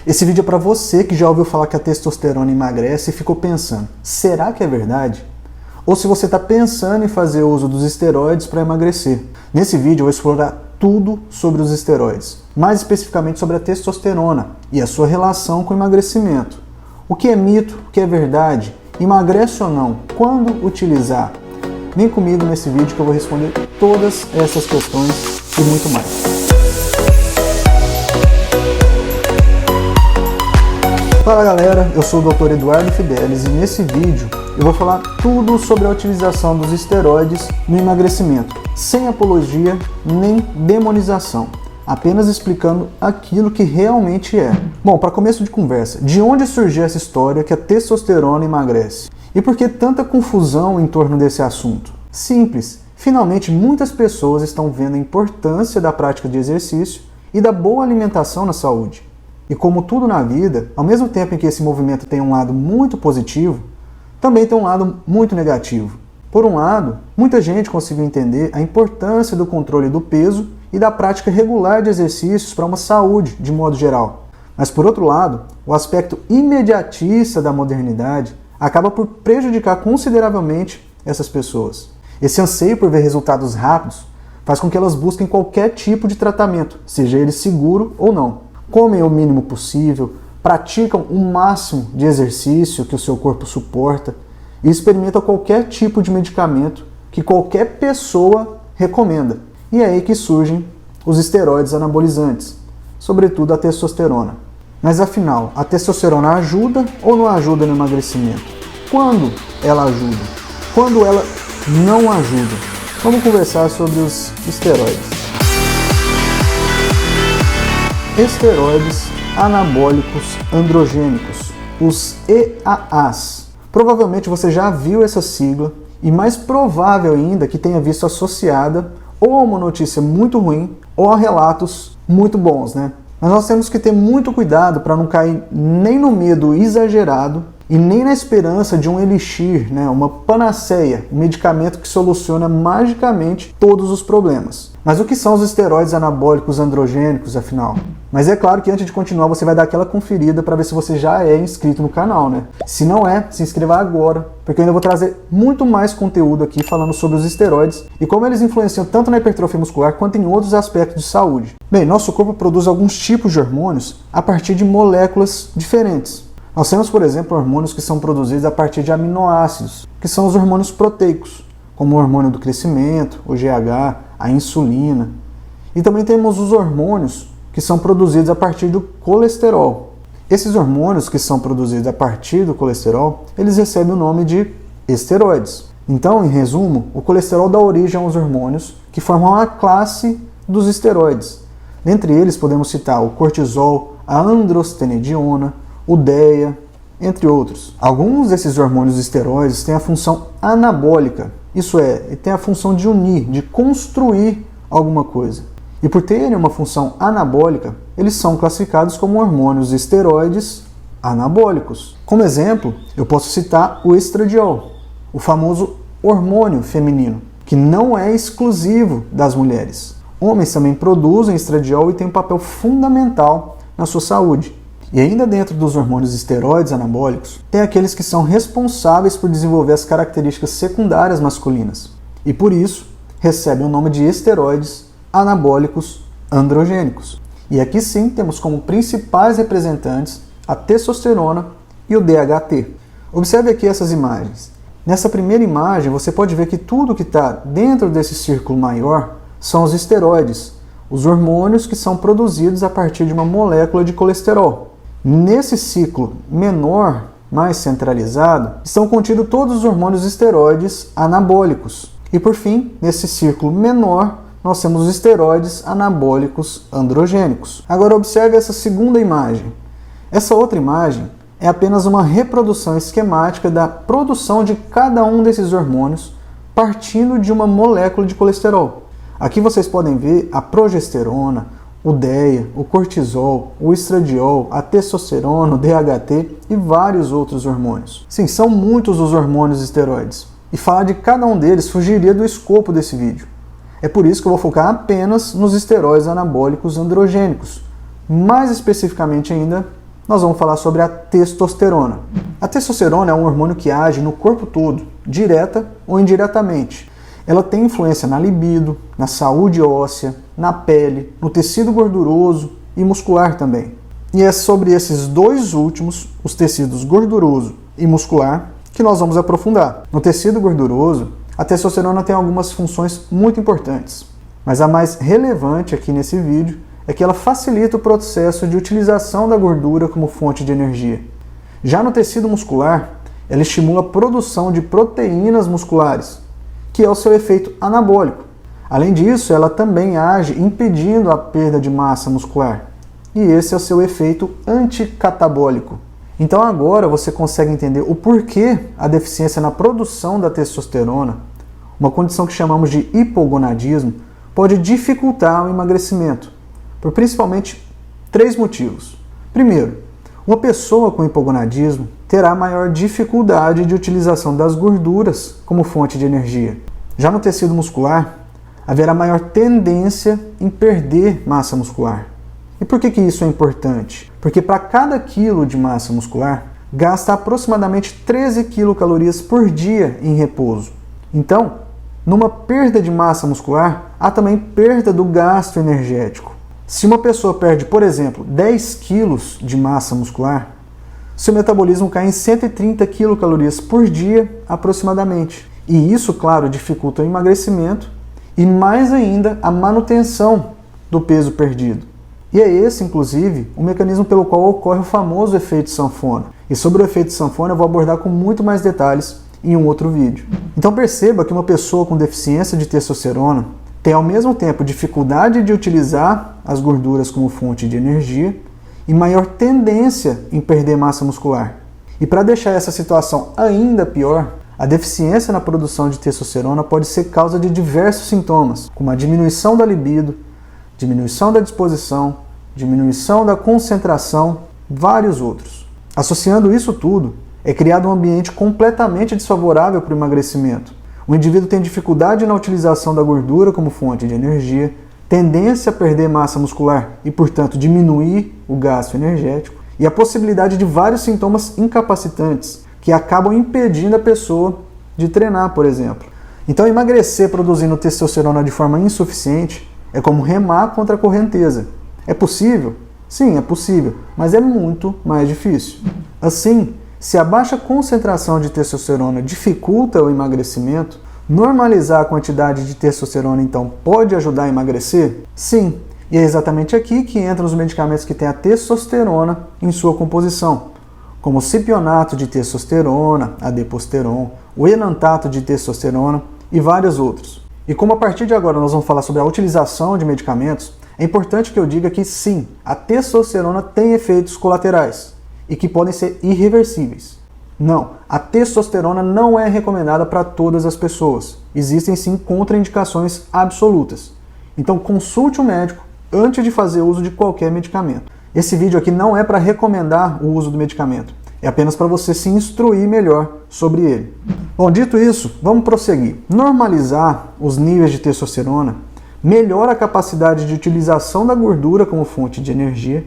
Esse vídeo é para você que já ouviu falar que a testosterona emagrece e ficou pensando, será que é verdade? Ou se você está pensando em fazer uso dos esteroides para emagrecer. Nesse vídeo eu vou explorar tudo sobre os esteroides, mais especificamente sobre a testosterona e a sua relação com o emagrecimento. O que é mito, o que é verdade, emagrece ou não, quando utilizar? Vem comigo nesse vídeo que eu vou responder todas essas questões e muito mais. Fala galera, eu sou o Dr. Eduardo Fidelis e nesse vídeo eu vou falar tudo sobre a utilização dos esteroides no emagrecimento, sem apologia nem demonização, apenas explicando aquilo que realmente é. Bom, para começo de conversa, de onde surgiu essa história que a testosterona emagrece? E por que tanta confusão em torno desse assunto? Simples, finalmente muitas pessoas estão vendo a importância da prática de exercício e da boa alimentação na saúde. E como tudo na vida, ao mesmo tempo em que esse movimento tem um lado muito positivo, também tem um lado muito negativo. Por um lado, muita gente conseguiu entender a importância do controle do peso e da prática regular de exercícios para uma saúde de modo geral. Mas por outro lado, o aspecto imediatista da modernidade acaba por prejudicar consideravelmente essas pessoas. Esse anseio por ver resultados rápidos faz com que elas busquem qualquer tipo de tratamento, seja ele seguro ou não. Comem o mínimo possível, praticam o máximo de exercício que o seu corpo suporta e experimentam qualquer tipo de medicamento que qualquer pessoa recomenda. E é aí que surgem os esteroides anabolizantes, sobretudo a testosterona. Mas afinal, a testosterona ajuda ou não ajuda no emagrecimento? Quando ela ajuda? Quando ela não ajuda? Vamos conversar sobre os esteroides. Esteroides anabólicos androgênicos, os EAAs. Provavelmente você já viu essa sigla e mais provável ainda que tenha visto associada ou a uma notícia muito ruim ou a relatos muito bons, né? Mas nós temos que ter muito cuidado para não cair nem no medo exagerado e nem na esperança de um elixir, né? Uma panaceia, um medicamento que soluciona magicamente todos os problemas. Mas o que são os esteroides anabólicos androgênicos, afinal? Mas é claro que antes de continuar você vai dar aquela conferida para ver se você já é inscrito no canal, né? Se não é, se inscreva agora, porque eu ainda vou trazer muito mais conteúdo aqui falando sobre os esteroides e como eles influenciam tanto na hipertrofia muscular quanto em outros aspectos de saúde. Bem, nosso corpo produz alguns tipos de hormônios a partir de moléculas diferentes. Nós temos, por exemplo, hormônios que são produzidos a partir de aminoácidos, que são os hormônios proteicos, como o hormônio do crescimento, o GH, a insulina. E também temos os hormônios que são produzidos a partir do colesterol. Esses hormônios que são produzidos a partir do colesterol, eles recebem o nome de esteroides. Então, em resumo, o colesterol dá origem aos hormônios que formam a classe dos esteroides. Dentre eles podemos citar o cortisol, a androstenediona, o DEA, entre outros. Alguns desses hormônios esteroides têm a função anabólica, isso é, tem a função de unir, de construir alguma coisa. E por terem uma função anabólica, eles são classificados como hormônios esteroides anabólicos. Como exemplo, eu posso citar o estradiol, o famoso hormônio feminino, que não é exclusivo das mulheres. Homens também produzem estradiol e têm um papel fundamental na sua saúde. E ainda dentro dos hormônios esteroides anabólicos, tem aqueles que são responsáveis por desenvolver as características secundárias masculinas. E por isso, recebem o nome de esteroides anabólicos androgênicos. E aqui sim temos como principais representantes a testosterona e o DHT. Observe aqui essas imagens. Nessa primeira imagem você pode ver que tudo que está dentro desse círculo maior são os esteroides, os hormônios que são produzidos a partir de uma molécula de colesterol. Nesse ciclo menor, mais centralizado, estão contidos todos os hormônios esteroides anabólicos. E por fim, nesse círculo menor, nós temos os esteroides anabólicos androgênicos. Agora observe essa segunda imagem. Essa outra imagem é apenas uma reprodução esquemática da produção de cada um desses hormônios partindo de uma molécula de colesterol. Aqui vocês podem ver a progesterona, o DEA, o cortisol, o estradiol, a testosterona, o DHT e vários outros hormônios. Sim, são muitos os hormônios esteroides. E falar de cada um deles fugiria do escopo desse vídeo. É por isso que eu vou focar apenas nos esteroides anabólicos androgênicos, mais especificamente ainda nós vamos falar sobre a testosterona. A testosterona é um hormônio que age no corpo todo, direta ou indiretamente. Ela tem influência na libido, na saúde óssea, na pele, no tecido gorduroso e muscular também. E é sobre esses dois últimos, os tecidos gorduroso e muscular, que nós vamos aprofundar. No tecido gorduroso, a testosterona tem algumas funções muito importantes, mas a mais relevante aqui nesse vídeo é que ela facilita o processo de utilização da gordura como fonte de energia. Já no tecido muscular, ela estimula a produção de proteínas musculares, que é o seu efeito anabólico. Além disso, ela também age impedindo a perda de massa muscular, e esse é o seu efeito anticatabólico. Então agora você consegue entender o porquê a deficiência na produção da testosterona, uma condição que chamamos de hipogonadismo, pode dificultar o emagrecimento, por principalmente 3 motivos. Primeiro, uma pessoa com hipogonadismo terá maior dificuldade de utilização das gorduras como fonte de energia. Já no tecido muscular, haverá maior tendência em perder massa muscular. E por que isso é importante? Porque para cada quilo de massa muscular, gasta aproximadamente 13 quilocalorias por dia em repouso. Então, numa perda de massa muscular, há também perda do gasto energético. Se uma pessoa perde, por exemplo, 10 quilos de massa muscular, seu metabolismo cai em 130 quilocalorias por dia aproximadamente. E isso, claro, dificulta o emagrecimento e mais ainda a manutenção do peso perdido. E é esse, inclusive, o mecanismo pelo qual ocorre o famoso efeito sanfona. E sobre o efeito sanfona eu vou abordar com muito mais detalhes em um outro vídeo. Então perceba que uma pessoa com deficiência de testosterona tem ao mesmo tempo dificuldade de utilizar as gorduras como fonte de energia e maior tendência em perder massa muscular. E para deixar essa situação ainda pior, a deficiência na produção de testosterona pode ser causa de diversos sintomas, como a diminuição da libido, diminuição da disposição, diminuição da concentração, vários outros. Associando isso tudo, é criado um ambiente completamente desfavorável para o emagrecimento. O indivíduo tem dificuldade na utilização da gordura como fonte de energia, tendência a perder massa muscular e, portanto, diminuir o gasto energético, e a possibilidade de vários sintomas incapacitantes que acabam impedindo a pessoa de treinar, por exemplo. Então, emagrecer produzindo testosterona de forma insuficiente é como remar contra a correnteza. É possível? Sim, é possível, mas é muito mais difícil. Assim, se a baixa concentração de testosterona dificulta o emagrecimento, normalizar a quantidade de testosterona então pode ajudar a emagrecer? Sim, e é exatamente aqui que entram os medicamentos que têm a testosterona em sua composição, como o cipionato de testosterona, a deposteron, o enantato de testosterona e vários outros. E como a partir de agora nós vamos falar sobre a utilização de medicamentos, é importante que eu diga que sim, a testosterona tem efeitos colaterais e que podem ser irreversíveis. Não, a testosterona não é recomendada para todas as pessoas. Existem sim contraindicações absolutas. Então consulte um médico antes de fazer uso de qualquer medicamento. Esse vídeo aqui não é para recomendar o uso do medicamento, é apenas para você se instruir melhor sobre ele. Bom, dito isso, vamos prosseguir. Normalizar os níveis de testosterona melhora a capacidade de utilização da gordura como fonte de energia,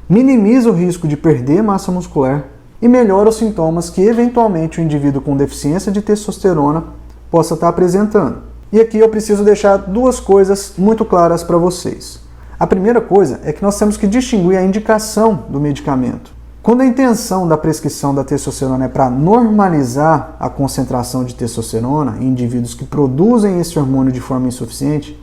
minimiza o risco de perder massa muscular e melhora os sintomas que eventualmente o indivíduo com deficiência de testosterona possa estar apresentando. E aqui eu preciso deixar 2 coisas muito claras para vocês. A primeira coisa é que nós temos que distinguir a indicação do medicamento. Quando a intenção da prescrição da testosterona é para normalizar a concentração de testosterona em indivíduos que produzem esse hormônio de forma insuficiente,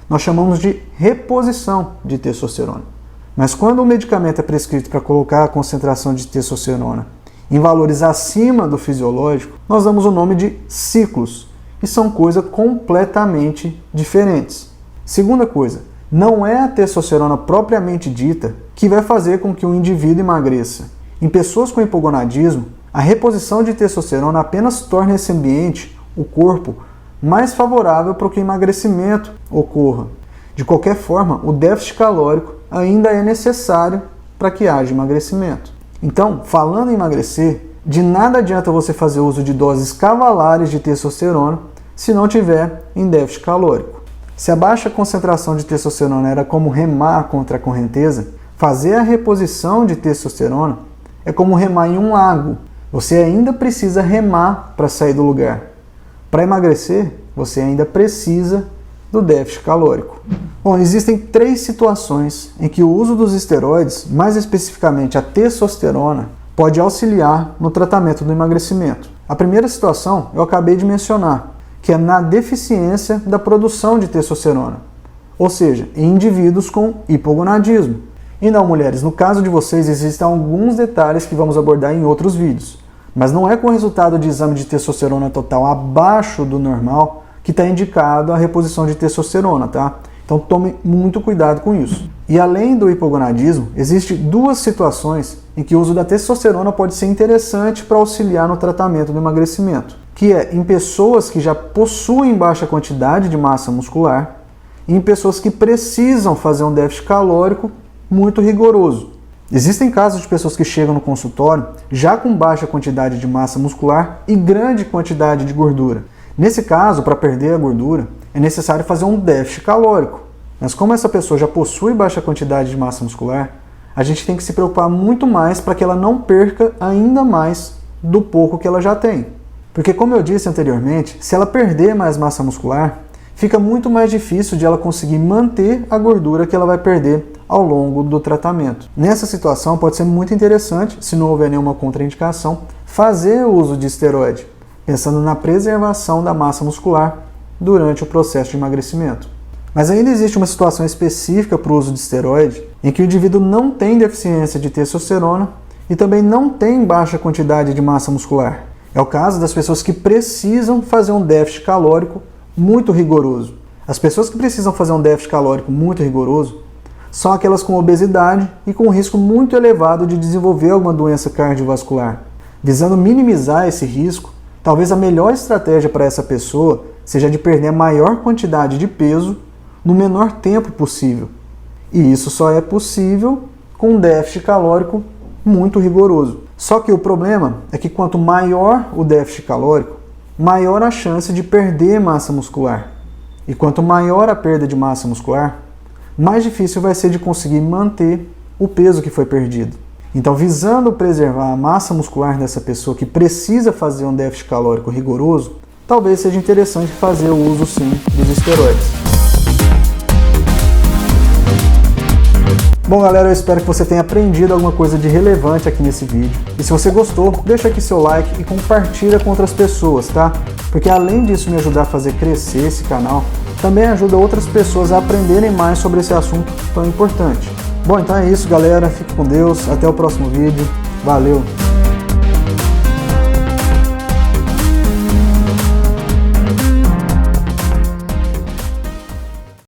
nós chamamos de reposição de testosterona. Mas quando o medicamento é prescrito para colocar a concentração de testosterona em valores acima do fisiológico, nós damos o nome de ciclos, que são coisas completamente diferentes. Segunda coisa, não é a testosterona propriamente dita que vai fazer com que o indivíduo emagreça. Em pessoas com hipogonadismo, a reposição de testosterona apenas torna esse ambiente, o corpo, mais favorável para que o emagrecimento ocorra. De qualquer forma, o déficit calórico ainda é necessário para que haja emagrecimento. Então, falando em emagrecer, de nada adianta você fazer uso de doses cavalares de testosterona se não tiver em déficit calórico. Se a baixa concentração de testosterona era como remar contra a correnteza, Fazer a reposição de testosterona é como remar em um lago. Você ainda precisa remar para sair do lugar. Para emagrecer, você ainda precisa do déficit calórico. Bom, existem 3 situações em que o uso dos esteroides, mais especificamente a testosterona, pode auxiliar no tratamento do emagrecimento. A primeira situação eu acabei de mencionar, que é na deficiência da produção de testosterona, ou seja, em indivíduos com hipogonadismo. E não, mulheres, no caso de vocês existem alguns detalhes que vamos abordar em outros vídeos, mas não é com o resultado de exame de testosterona total abaixo do normal que está indicado a reposição de testosterona, tá? Então tome muito cuidado com isso. E além do hipogonadismo, existem 2 situações em que o uso da testosterona pode ser interessante para auxiliar no tratamento do emagrecimento, que é em pessoas que já possuem baixa quantidade de massa muscular e em pessoas que precisam fazer um déficit calórico muito rigoroso. Existem casos de pessoas que chegam no consultório já com baixa quantidade de massa muscular e grande quantidade de gordura. Nesse caso, para perder a gordura, é necessário fazer um déficit calórico. Mas como essa pessoa já possui baixa quantidade de massa muscular, a gente tem que se preocupar muito mais para que ela não perca ainda mais do pouco que ela já tem. Porque, como eu disse anteriormente, se ela perder mais massa muscular, fica muito mais difícil de ela conseguir manter a gordura que ela vai perder ao longo do tratamento. Nessa situação, pode ser muito interessante, se não houver nenhuma contraindicação, fazer o uso de esteroide, pensando na preservação da massa muscular durante o processo de emagrecimento. Mas ainda existe uma situação específica para o uso de esteroide, em que o indivíduo não tem deficiência de testosterona e também não tem baixa quantidade de massa muscular. É o caso das pessoas que precisam fazer um déficit calórico muito rigoroso. As pessoas que precisam fazer um déficit calórico muito rigoroso são aquelas com obesidade e com risco muito elevado de desenvolver alguma doença cardiovascular. Visando minimizar esse risco, talvez a melhor estratégia para essa pessoa seja de perder a maior quantidade de peso no menor tempo possível. E isso só é possível com um déficit calórico muito rigoroso. Só que o problema é que quanto maior o déficit calórico, maior a chance de perder massa muscular. E quanto maior a perda de massa muscular, mais difícil vai ser de conseguir manter o peso que foi perdido. Então, visando preservar a massa muscular dessa pessoa que precisa fazer um déficit calórico rigoroso, talvez seja interessante fazer o uso sim dos esteroides. Bom, galera, eu espero que você tenha aprendido alguma coisa de relevante aqui nesse vídeo. E se você gostou, deixa aqui seu like e compartilha com outras pessoas, tá? Porque além disso me ajudar a fazer crescer esse canal, também ajuda outras pessoas a aprenderem mais sobre esse assunto tão importante. Bom, então é isso, galera. Fique com Deus. Até o próximo vídeo. Valeu!